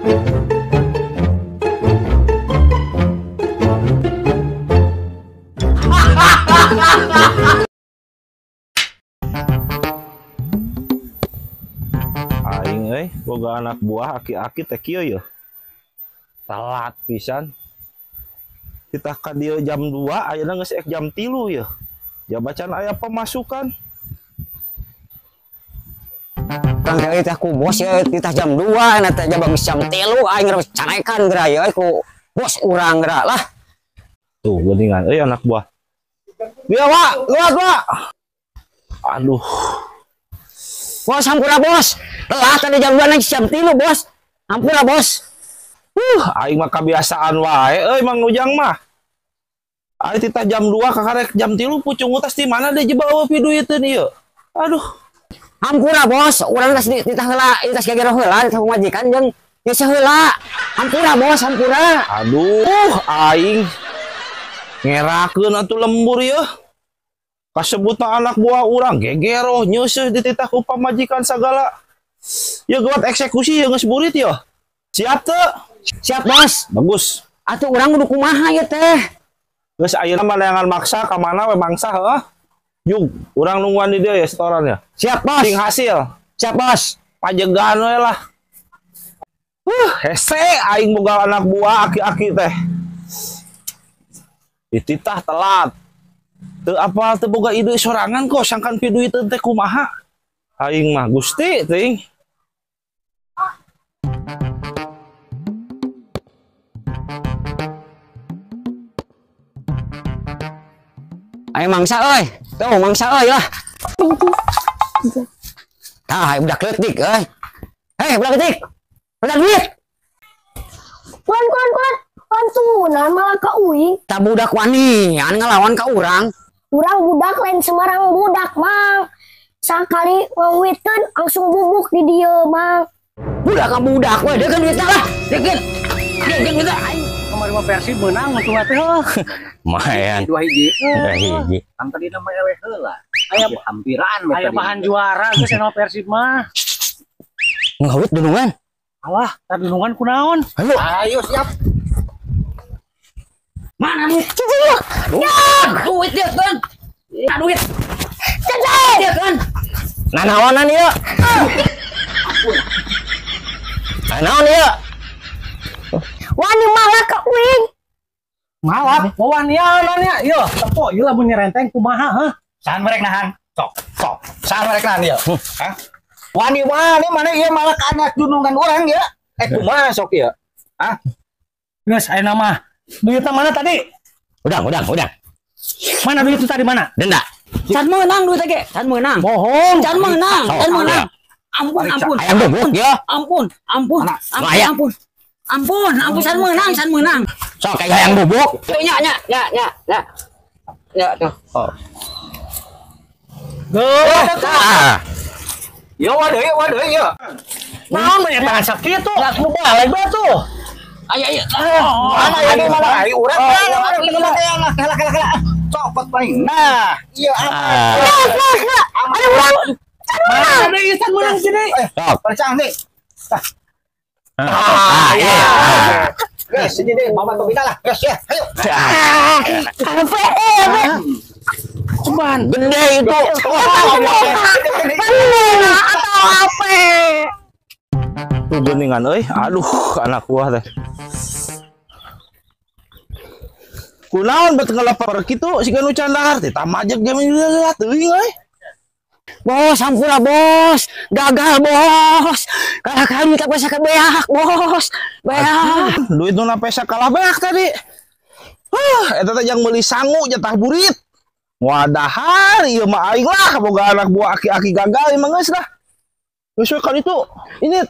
Aing boga anak buah aki-aki teh kieu ya. Telat pisan. Kita ka dieu jam 2, ayeuna geus jam 3 ya. Jabacan aya pemasukan. Kang teh teh ku bos ya kita jam 2 na teh jam jam 3 aing geus canekan geura ya ku bos urang geura lah. Tuh geuningan anak buah. Biar Pak, luat Pak. Aduh. Bos hampura bos. Telat tadi jam 2 nanti jam 3 bos. Hampura bos. Aing mah kebiasaan wae Mang Ujang mah. Ari titah jam 2 kakarek jam 3 pucung utas di mana deh jebawa piduiteun ieu. Aduh. Hampura bos, urang geus ditah heula, ieu geus gagero heula ditah majikan jeung geus heula. Hampura bos, hampura. Aduh, aing ngerakeun atuh lembur ya. Kasebut anak buah urang gegero nyeuseut dititah ku pamajikan sagala. Ya gawat eksekusi ya geus burit ya. Siap teu? Siap bos. Bagus. Atuh urang kudu kumaha ieu teh? Geus ayeuna mah layangan maksa ka mana we mangsa heuh. Yuk, urang nungguan di dieu ya setorannya. Siap bos. Sing hasil. Siap bos. Pajegan we lah. Hese aing boga anak buah aki-aki teh. Dititah telat. Teu apal teu boga ide sorangan kok sangkan piduiteun teh kumaha. Aing mah Gusti teuing. Ayo mangsa euy. Tuh mangsa euy lah. Tah budak leutik euy. Hei budak leutik. Budak duit. Kuan tunan malah ka uing. Tak budak wani, an ngelawan ka urang. Urang budak lain Semarang budak, Mang. Sakali ngawitkeun langsung bubuk di dieu, Mang. Budak ka budak we, deukeun duitna lah. Deukeun. Deukeun duitna aing. Kemarin mah Persib menang untuk teh. Mayan. 2 hiji. 2 hiji. Kan tadi nama ewe heula. Aya hampiran we tadi. Aya bahan juara geus cenah Persib mah. Ngawit dunungan. Alah, tadi dunungan kunaon? Ayo siap. Mana duit? Duit dia kan. Duit. Dia kan. Nah naonan ieu? Nah naon ieu? Wani malah ka uing. Malap, wawan ya nanya. Ieu, tepo ieu lamun nyerenteng kumaha heuh? Saan merek nahan? Sok. Saan merek nahan ieu? Hah? Wani mana ieu malah ka anak dunungan urang ya? Kumaha sok ieu? Hah? Geus aya nama. Duitnya mana tadi? Udang. Mana duit itu tadi mana? Denda. Can menang duit ge, can menang. Bohong. Can menang. Ampun. Ayam bubuk ya. Ampun. Can menang. Sok kayak ayam bubuk. Tuh nya. Ya tuh. Oh. Yo waduh yo. Naon banyak tangan sakit tuh. Enggak lupa lagi tuh. Ayo. Mana ya di mana? Ayo urang mana? Kala. Copot paling. Nah, iya apa? Ada urang. Mana ada isan menang sini? Percang nih. Iya. Guys, sini deh, mama topika lah. Guys, ya. Ayo. Cuman Gede itu. Atau apa? Tuh geuningan aduh anak buah teh. Kunaon bet ngelapar kitu siga nu candahar teh tamajeg game teuing Bos, hampura bos. Gagal bos. Kalah kita pesa ke beak bos. Beak. Duit nu pesa kalah beak tadi. Eta teh yang meuli sangu jatah burit. Wadahar ieu mah aing lah boga anak buah aki-aki gagal emang geus lah. Geus we kan itu. Ini